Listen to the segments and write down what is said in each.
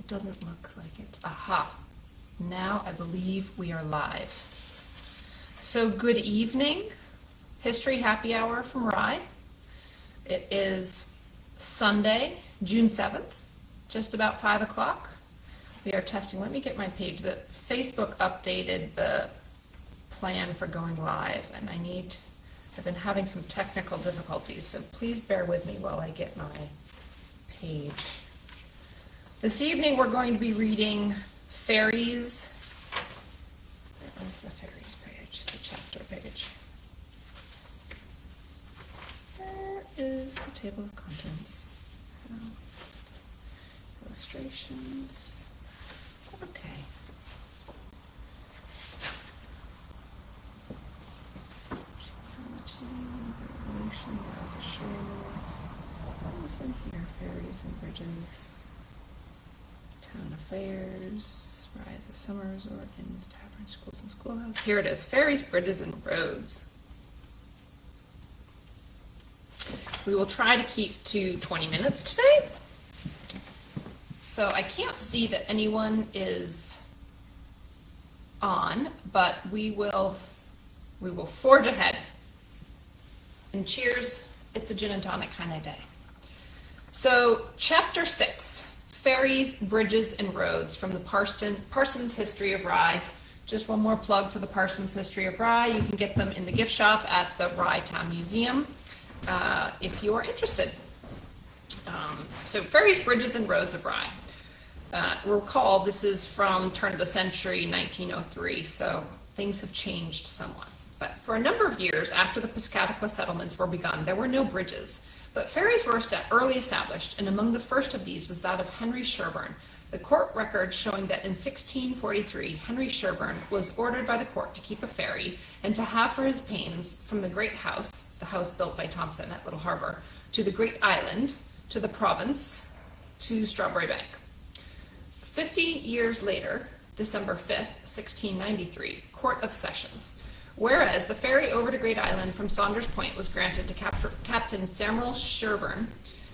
It doesn't look like it's, aha. Now I believe we are live. So good evening, History Happy Hour from Rye. It is Sunday, June 7th, just about 5 o'clock. We are testing, let me get my page, that Facebook updated the plan for going live, and I've been having some technical difficulties, so please bear with me while I get my page. This evening we're going to be reading Ferries. Where's the Ferries page? The chapter page. There is the table of contents. Illustrations. Okay. What's in here? Ferries and bridges. Town affairs. Rye is a summer resort. Inns, taverns, schools, and schoolhouse. Here it is. Ferries, bridges, and roads. We will try to keep to 20 minutes today. So I can't see that anyone is on, but we will forge ahead. And cheers, it's a gin and tonic kind of day. So chapter 6, Ferries, Bridges, and Roads from the Parsons History of Rye. Just one more plug for the Parsons History of Rye. You can get them in the gift shop at the Rye Town Museum if you are interested. So Ferries, Bridges, and Roads of Rye. Recall, this is from turn of the century, 1903, so things have changed somewhat. But for a number of years after the Piscataqua settlements were begun, there were no bridges. But ferries were early established, and among the first of these was that of Henry Sherburne. The court record showing that in 1643, Henry Sherburne was ordered by the court to keep a ferry and to have for his pains from the Great House, the house built by Thompson at Little Harbor, to the Great Island, to the province, to Strawberry Bank. 50 years later, December 5th, 1693, Court of Sessions. Whereas the ferry over to Great Island from Saunders Point was granted to Captain Samuel Sherburne,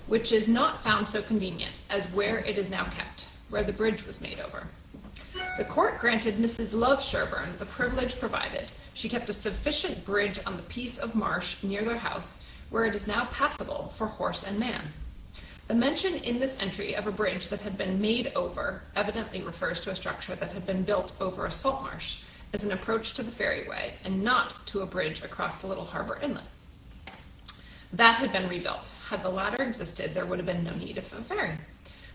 which is not found so convenient as where it is now kept, where the bridge was made over. The court granted Mrs. Love Sherburne the privilege provided she kept a sufficient bridge on the piece of marsh near their house, where it is now passable for horse and man. The mention in this entry of a bridge that had been made over evidently refers to a structure that had been built over a salt marsh as an approach to the ferryway, and not to a bridge across the Little Harbor Inlet. That had been rebuilt. Had the latter existed, there would have been no need of a ferry.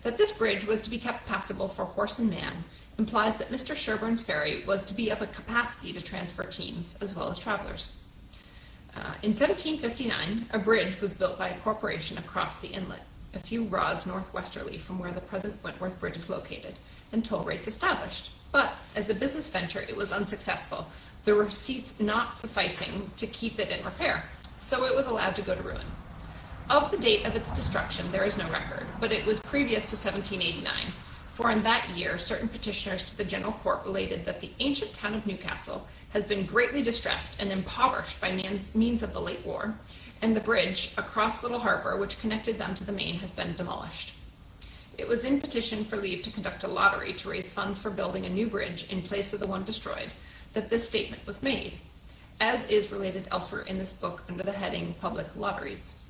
That this bridge was to be kept passable for horse and man implies that Mr. Sherburne's ferry was to be of a capacity to transfer teams as well as travelers. In 1759, a bridge was built by a corporation across the inlet, a few rods northwesterly from where the present Wentworth Bridge is located, and toll rates established. But as a business venture, it was unsuccessful, the receipts not sufficing to keep it in repair, so it was allowed to go to ruin. Of the date of its destruction, there is no record, but it was previous to 1789, for in that year certain petitioners to the General Court related that the ancient town of Newcastle has been greatly distressed and impoverished by means of the late war, and the bridge across Little Harbor, which connected them to the main, has been demolished. It was in petition for leave to conduct a lottery to raise funds for building a new bridge in place of the one destroyed that this statement was made, as is related elsewhere in this book under the heading Public Lotteries.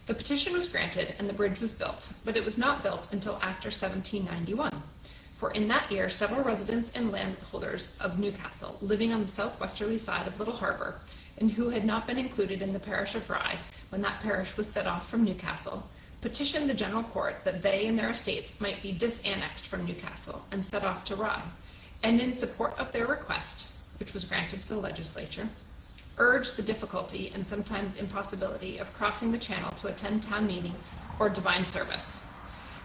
The petition was granted and the bridge was built, but it was not built until after 1791, for in that year several residents and landholders of Newcastle, living on the southwesterly side of Little Harbor, and who had not been included in the parish of Rye when that parish was set off from Newcastle, petitioned the General Court that they and their estates might be disannexed from Newcastle and set off to Rye, and in support of their request, which was granted to the legislature, urged the difficulty and sometimes impossibility of crossing the channel to attend town meeting or divine service,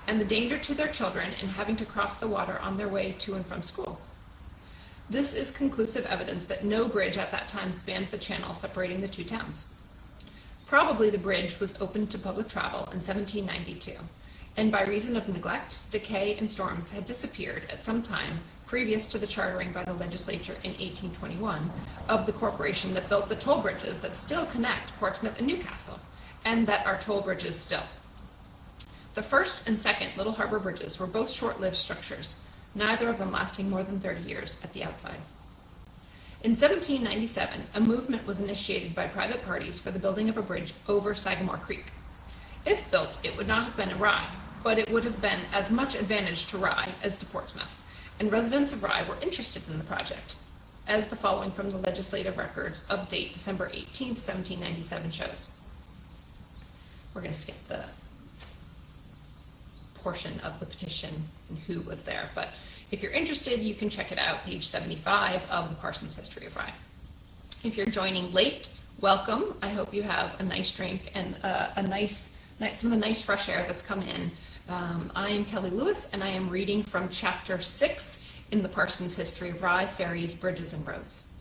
and the danger to their children in having to cross the water on their way to and from school. This is conclusive evidence that no bridge at that time spanned the channel separating the two towns. Probably the bridge was opened to public travel in 1792, and by reason of neglect, decay, and storms had disappeared at some time previous to the chartering by the legislature in 1821 of the corporation that built the toll bridges that still connect Portsmouth and Newcastle, and that are toll bridges still. The first and second Little Harbor bridges were both short-lived structures, neither of them lasting more than 30 years at the outside. In 1797, a movement was initiated by private parties for the building of a bridge over Sagamore Creek. If built, it would not have been a Rye, but it would have been as much advantage to Rye as to Portsmouth, and residents of Rye were interested in the project, as the following from the legislative records of date December 18, 1797 shows. We're going to skip the portion of the petition and who was there, but if you're interested, you can check it out, page 75 of the Parsons History of Rye. If you're joining late, welcome. I hope you have a nice drink and some of the nice fresh air that's come in. I am Kelly Lewis, and I am reading from Chapter 6 in the Parsons History of Rye, Ferries, Bridges, and Roads.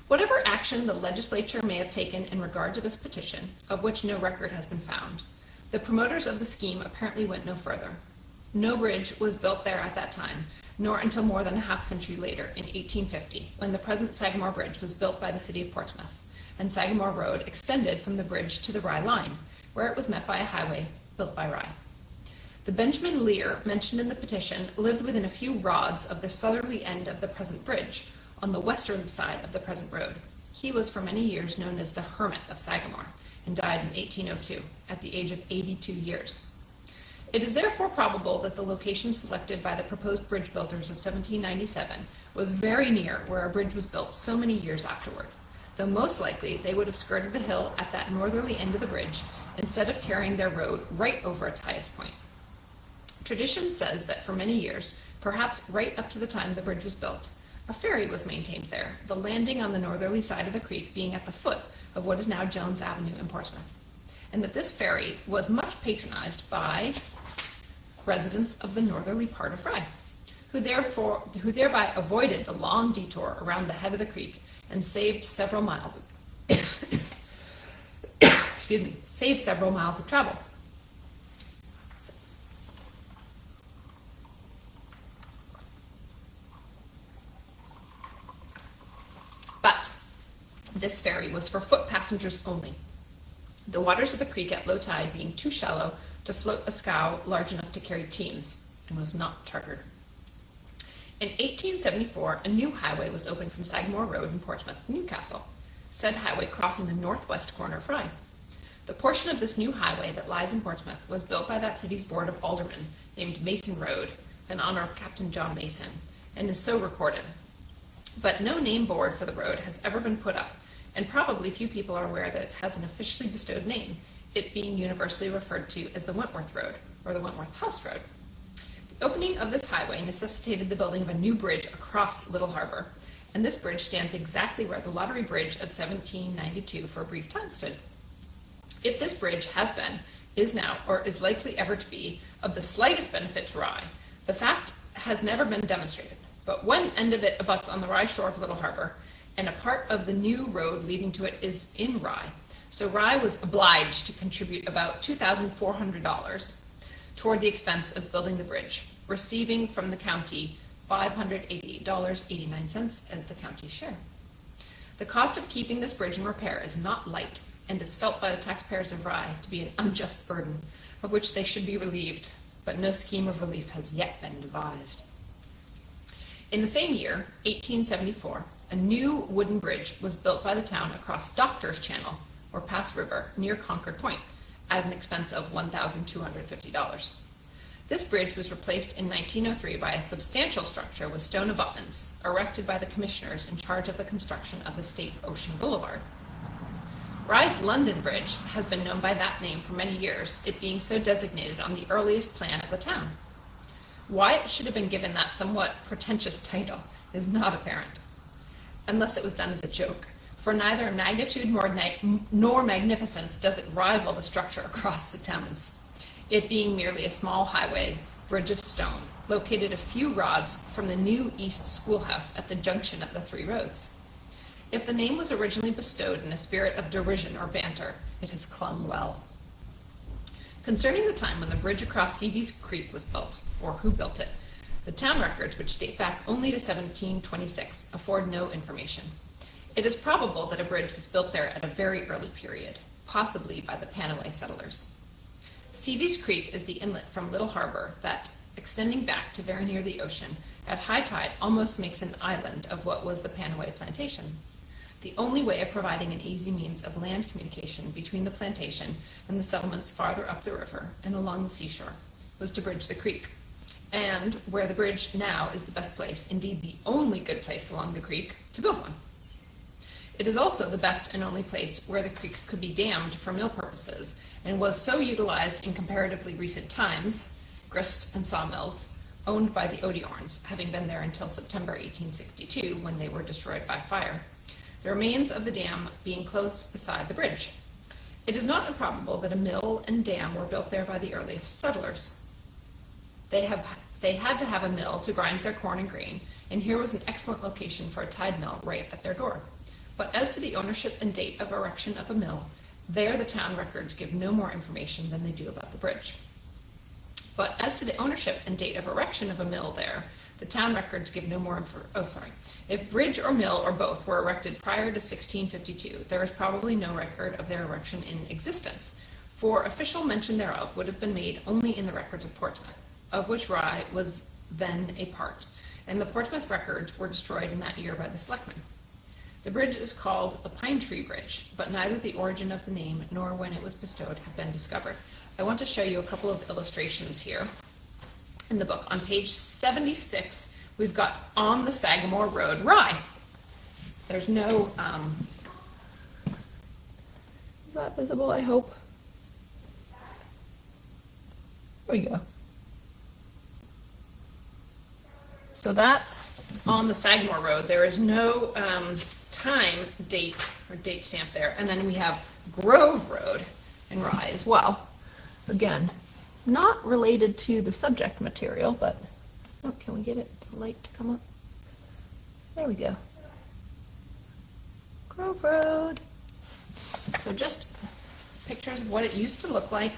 Whatever action the legislature may have taken in regard to this petition, of which no record has been found, the promoters of the scheme apparently went no further. No bridge was built there at that time, nor until more than a half-century later, in 1850, when the present Sagamore Bridge was built by the city of Portsmouth, and Sagamore Road extended from the bridge to the Rye line, where it was met by a highway built by Rye. The Benjamin Lear mentioned in the petition lived within a few rods of the southerly end of the present bridge, on the western side of the present road. He was for many years known as the Hermit of Sagamore, and died in 1802, at the age of 82 years. It is therefore probable that the location selected by the proposed bridge builders of 1797 was very near where a bridge was built so many years afterward, though most likely they would have skirted the hill at that northerly end of the bridge instead of carrying their road right over its highest point. Tradition says that for many years, perhaps right up to the time the bridge was built, a ferry was maintained there, the landing on the northerly side of the creek being at the foot of what is now Jones Avenue in Portsmouth, and that this ferry was much patronized by residents of the northerly part of Rye, who thereby avoided the long detour around the head of the creek and saved several miles of travel. But this ferry was for foot passengers only, the waters of the creek at low tide being too shallow to float a scow large enough to carry teams, and was not chartered. In 1874, a new highway was opened from Sagamore Road in Portsmouth to Newcastle, said highway crossing the northwest corner of Rye. The portion of this new highway that lies in Portsmouth was built by that city's board of aldermen, named Mason Road, in honor of Captain John Mason, and is so recorded. But no name board for the road has ever been put up, and probably few people are aware that it has an officially bestowed name, it being universally referred to as the Wentworth Road, or the Wentworth House Road. The opening of this highway necessitated the building of a new bridge across Little Harbor, and this bridge stands exactly where the Lottery Bridge of 1792 for a brief time stood. If this bridge has been, is now, or is likely ever to be, of the slightest benefit to Rye, the fact has never been demonstrated, but one end of it abuts on the Rye shore of Little Harbor, and a part of the new road leading to it is in Rye. So Rye was obliged to contribute about $2,400 toward the expense of building the bridge, receiving from the county $588.89 as the county's share. The cost of keeping this bridge in repair is not light, and is felt by the taxpayers of Rye to be an unjust burden, of which they should be relieved, but no scheme of relief has yet been devised. In the same year, 1874, a new wooden bridge was built by the town across Doctor's Channel, or Pass River, near Concord Point, at an expense of $1,250. This bridge was replaced in 1903 by a substantial structure with stone abutments, erected by the commissioners in charge of the construction of the State Ocean Boulevard. Rye's London Bridge has been known by that name for many years, it being so designated on the earliest plan of the town. Why it should have been given that somewhat pretentious title is not apparent, unless it was done as a joke, for neither in magnitude nor magnificence does it rival the structure across the Thames, it being merely a small highway bridge of stone, located a few rods from the new East Schoolhouse at the junction of the three roads. If the name was originally bestowed in a spirit of derision or banter, it has clung well. Concerning the time when the bridge across Seabees Creek was built, or who built it, the town records, which date back only to 1726, afford no information. It is probable that a bridge was built there at a very early period, possibly by the Panaway settlers. Seavies Creek is the inlet from Little Harbor that, extending back to very near the ocean, at high tide almost makes an island of what was the Panaway Plantation. The only way of providing an easy means of land communication between the plantation and the settlements farther up the river and along the seashore was to bridge the creek. And where the bridge now is the best place, indeed the only good place along the creek, to build one. It is also the best and only place where the creek could be dammed for mill purposes, and was so utilized in comparatively recent times, grist and sawmills, owned by the Odiorns, having been there until September 1862, when they were destroyed by fire, the remains of the dam being close beside the bridge. It is not improbable that a mill and dam were built there by the earliest settlers. They had to have a mill to grind their corn and grain, and here was an excellent location for a tide mill right at their door. But as to the ownership and date of erection of a mill, there the town records give no more information than they do about the bridge. But as to the ownership and date of erection of a mill there, the town records give no more If bridge or mill or both were erected prior to 1652, there is probably no record of their erection in existence, for official mention thereof would have been made only in the records of Portsmouth, of which Rye was then a part, and the Portsmouth records were destroyed in that year by the selectmen. The bridge is called the Pine Tree Bridge, but neither the origin of the name nor when it was bestowed have been discovered. I want to show you a couple of illustrations here in the book. On page 76, we've got on the Sagamore Road, Rye. There's no, is that visible, I hope? There we go. So that's on the Sagamore Road. There is no time date or date stamp there. And then we have Grove Road in Rye as well. Again, not related to the subject material, but oh, can we get the light to come up? There we go. Grove Road. So just pictures of what it used to look like.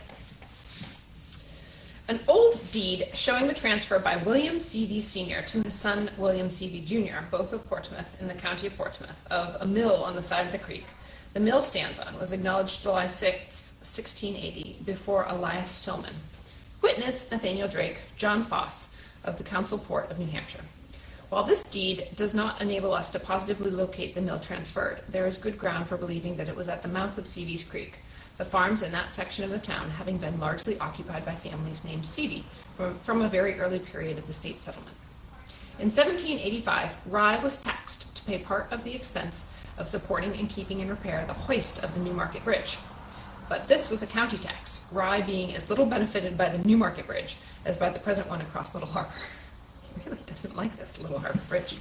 An old deed showing the transfer by William Seavey Sr. to his son William Seavey Jr., both of Portsmouth in the county of Portsmouth, of a mill on the side of the creek the mill stands on was acknowledged July 6, 1680, before Elias Stillman. Witness Nathaniel Drake, John Foss, of the Council Port of New Hampshire. While this deed does not enable us to positively locate the mill transferred, there is good ground for believing that it was at the mouth of Seavey's Creek, the farms in that section of the town having been largely occupied by families named Seavey from a very early period of the state settlement. In 1785, Rye was taxed to pay part of the expense of supporting and keeping in repair the hoist of the Newmarket Bridge. But this was a county tax, Rye being as little benefited by the Newmarket Bridge as by the present one across Little Harbor. He really doesn't like this Little Harbor Bridge.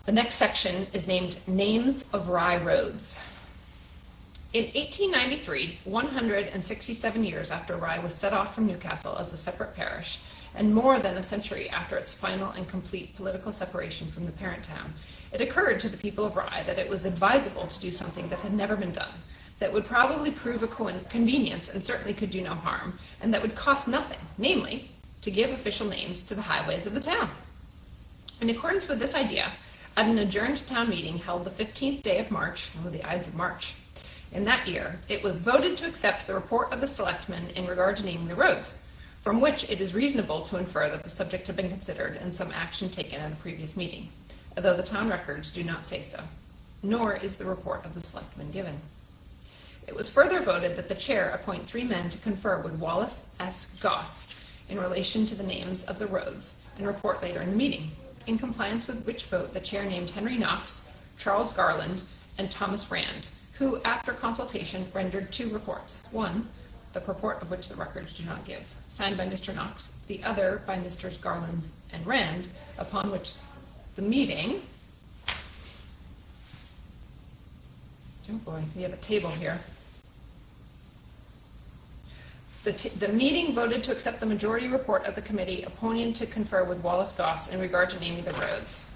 The next section is named Names of Rye Roads. In 1893, 167 years after Rye was set off from Newcastle as a separate parish, and more than a century after its final and complete political separation from the parent town, it occurred to the people of Rye that it was advisable to do something that had never been done, that would probably prove a convenience and certainly could do no harm, and that would cost nothing, namely, to give official names to the highways of the town. In accordance with this idea, at an adjourned town meeting held the 15th day of March, the Ides of March, in that year, it was voted to accept the report of the selectmen in regard to naming the roads, from which it is reasonable to infer that the subject had been considered and some action taken at a previous meeting, although the town records do not say so, nor is the report of the selectmen given. It was further voted that the chair appoint 3 men to confer with Wallace S. Goss in relation to the names of the roads and report later in the meeting, in compliance with which vote the chair named Henry Knox, Charles Garland, and Thomas Rand, who, after consultation, rendered 2 reports. One, the purport of which the records do not give, signed by Mr. Knox, the other by Messrs. Garland and Rand, upon which the meeting... Oh boy, we have a table here. The meeting voted to accept the majority report of the committee appointed to confer with Wallace Goss in regard to naming the roads.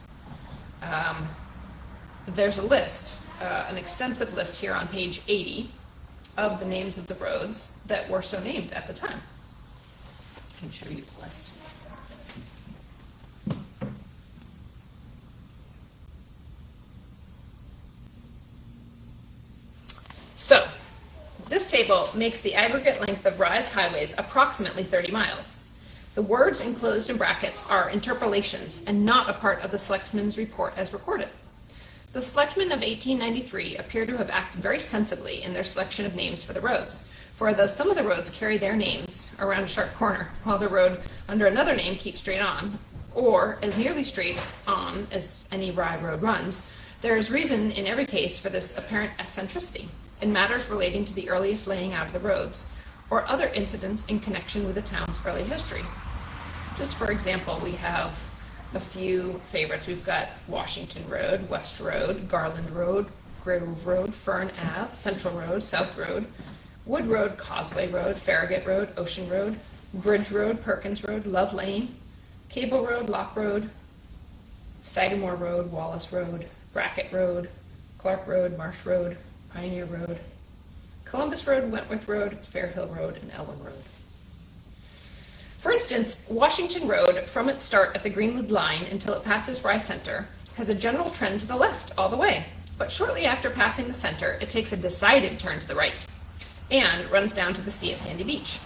There's a list, an extensive list here on page 80 of the names of the roads that were so named at the time. I can show you the list. So, this table makes the aggregate length of Rye's highways approximately 30 miles. The words enclosed in brackets are interpolations and not a part of the selectmen's report as recorded. The selectmen of 1893 appear to have acted very sensibly in their selection of names for the roads, for though some of the roads carry their names around a sharp corner, while the road under another name keeps straight on, or as nearly straight on as any Rye road runs, there is reason in every case for this apparent eccentricity in matters relating to the earliest laying out of the roads, or other incidents in connection with the town's early history. Just for example, we have a few favorites. We've got Washington Road, West Road, Garland Road, Grove Road, Fern Ave, Central Road, South Road, Wood Road, Causeway Road, Farragut Road, Ocean Road, Bridge Road, Perkins Road, Love Lane, Cable Road, Lock Road, Sagamore Road, Wallace Road, Brackett Road, Clark Road, Marsh Road, Pioneer Road, Columbus Road, Wentworth Road, Fairhill Road, and Elwyn Road. For instance, Washington Road, from its start at the Greenwood line until it passes Rye Center, has a general trend to the left all the way, but shortly after passing the center, it takes a decided turn to the right and runs down to the sea at Sandy Beach.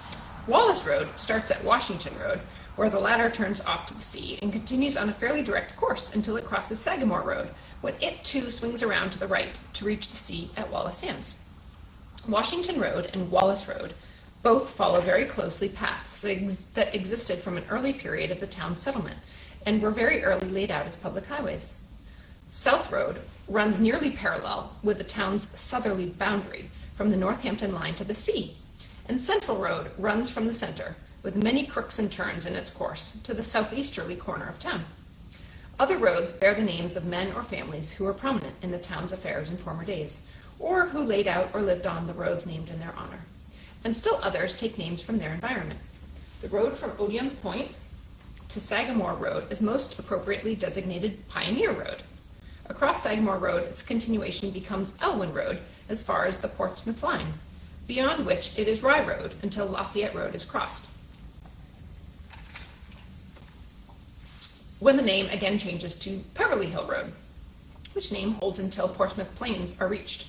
Wallace Road starts at Washington Road, where the latter turns off to the sea and continues on a fairly direct course until it crosses Sagamore Road, when it too swings around to the right to reach the sea at Wallace Sands. Washington Road and Wallace Road both follow very closely paths that existed from an early period of the town's settlement and were very early laid out as public highways. South Road runs nearly parallel with the town's southerly boundary from the Northampton line to the sea, and Central Road runs from the center, with many crooks and turns in its course, to the southeasterly corner of town. Other roads bear the names of men or families who were prominent in the town's affairs in former days, or who laid out or lived on the roads named in their honor. And still others take names from their environment. The road from Odeon's Point to Sagamore Road is most appropriately designated Pioneer Road. Across Sagamore Road, its continuation becomes Elwyn Road as far as the Portsmouth line, beyond which it is Rye Road until Lafayette Road is crossed, when the name again changes to Peverly Hill Road, which name holds until Portsmouth Plains are reached.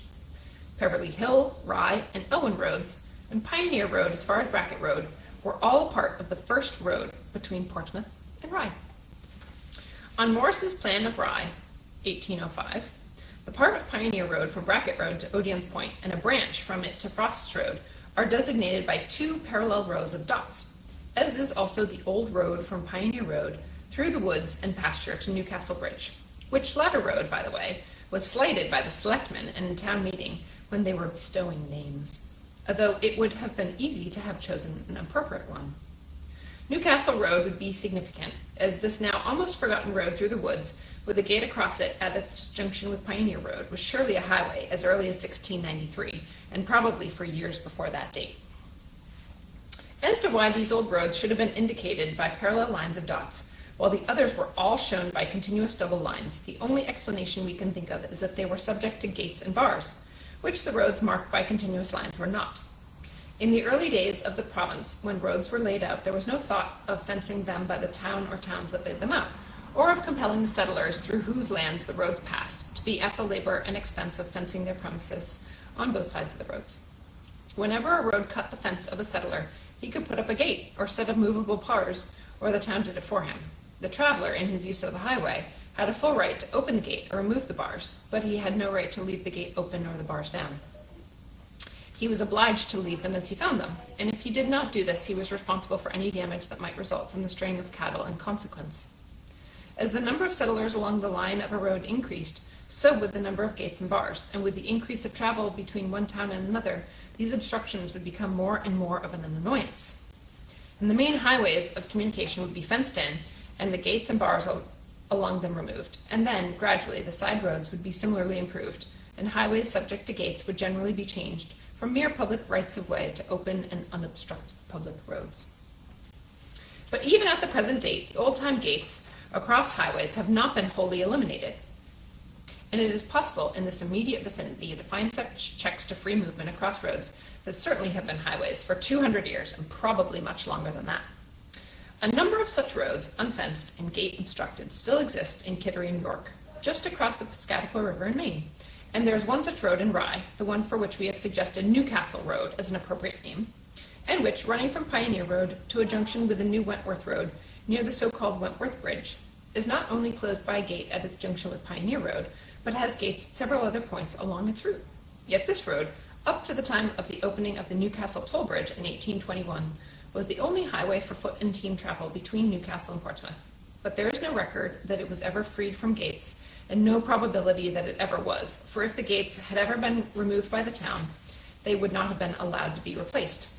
Peverly Hill, Rye, and Elwyn Roads, and Pioneer Road as far as Brackett Road, were all a part of the first road between Portsmouth and Rye. On Morris's plan of Rye, 1805, the part of Pioneer Road from Brackett Road to Odeon's Point and a branch from it to Frost's Road are designated by two parallel rows of dots, as is also the old road from Pioneer Road through the woods and pasture to Newcastle Bridge, which latter road, by the way, was slighted by the selectmen in town meeting when they were bestowing names, although it would have been easy to have chosen an appropriate one. Newcastle Road would be significant, as this now almost forgotten road through the woods, with a gate across it at its junction with Pioneer Road, was surely a highway as early as 1693, and probably for years before that date. As to why these old roads should have been indicated by parallel lines of dots, while the others were all shown by continuous double lines, the only explanation we can think of is that they were subject to gates and bars, which the roads marked by continuous lines were not. In the early days of the province, when roads were laid out, there was no thought of fencing them by the town or towns that laid them out, or of compelling the settlers through whose lands the roads passed to be at the labor and expense of fencing their premises on both sides of the roads. Whenever a road cut the fence of a settler, he could put up a gate or set of movable bars, or the town did it for him. The traveler, in his use of the highway, had a full right to open the gate or remove the bars, but he had no right to leave the gate open or the bars down. He was obliged to leave them as he found them, and if he did not do this, he was responsible for any damage that might result from the straying of cattle in consequence. As the number of settlers along the line of a road increased, so would the number of gates and bars, and with the increase of travel between one town and another, these obstructions would become more and more of an annoyance. And the main highways of communication would be fenced in, and the gates and bars along them removed, and then, gradually, the side roads would be similarly improved, and highways subject to gates would generally be changed from mere public rights-of-way to open and unobstructed public roads. But even at the present date, the old-time gates across highways have not been wholly eliminated, and it is possible in this immediate vicinity to find such checks to free movement across roads that certainly have been highways for 200 years and probably much longer than that. A number of such roads, unfenced and gate obstructed, still exist in Kittery and York, just across the Piscataqua River in Maine, And there's one such road in Rye, the one for which we have suggested Newcastle Road as an appropriate name, and which, running from Pioneer Road to a junction with the new Wentworth Road near the so-called Wentworth Bridge, is not only closed by a gate at its junction with Pioneer Road, but has gates at several other points along its route. Yet this road, up to the time of the opening of the Newcastle Toll Bridge in 1821, was the only highway for foot and team travel between Newcastle and Portsmouth. But there is no record that it was ever freed from gates, and no probability that it ever was, for if the gates had ever been removed by the town, they would not have been allowed to be replaced.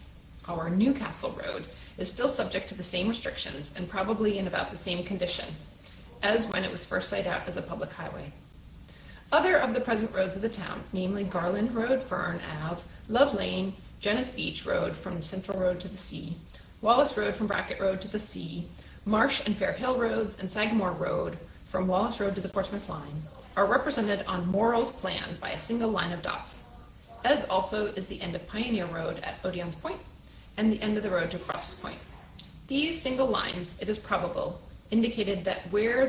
Our Newcastle Road is still subject to the same restrictions and probably in about the same condition as when it was first laid out as a public highway. Other of the present roads of the town, namely Garland Road, Fern Ave, Love Lane, Jenness Beach Road from Central Road to the sea, Wallace Road from Brackett Road to the sea, Marsh and Fair Hill Roads, and Sagamore Road from Wallace Road to the Portsmouth line, are represented on Morrow's plan by a single line of dots, as also is the end of Pioneer Road at Odeon's Point and the end of the road to Frost's Point. These single lines, it is probable, indicated that where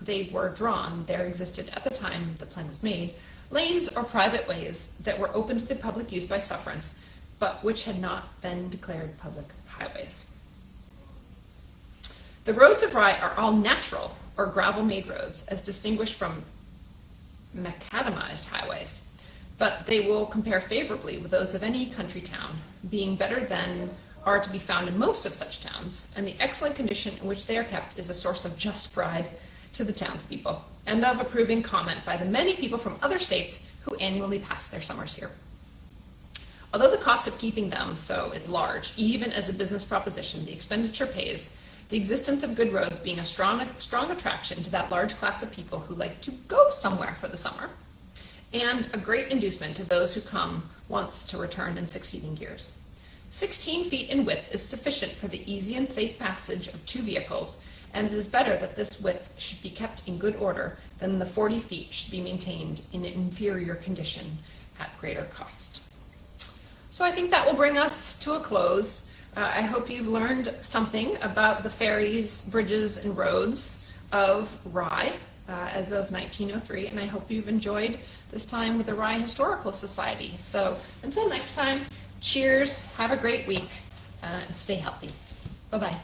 they were drawn, there existed at the time the plan was made, lanes or private ways that were open to the public use by sufferance, but which had not been declared public highways. The roads of Rye are all natural or gravel-made roads, as distinguished from macadamized highways, but they will compare favorably with those of any country town, being better than are to be found in most of such towns, and the excellent condition in which they are kept is a source of just pride to the townspeople, and of approving comment by the many people from other states who annually pass their summers here. Although the cost of keeping them so is large, even as a business proposition, the expenditure pays, the existence of good roads being a strong attraction to that large class of people who like to go somewhere for the summer, and a great inducement to those who come once to return in succeeding years. 16 feet in width is sufficient for the easy and safe passage of two vehicles, and it is better that this width should be kept in good order than the 40 feet should be maintained in an inferior condition at greater cost. So I think that will bring us to a close. I hope you've learned something about the ferries, bridges, and roads of Rye as of 1903, and I hope you've enjoyed this time with the Rye Historical Society. So until next time, cheers, have a great week, and stay healthy. Bye-bye.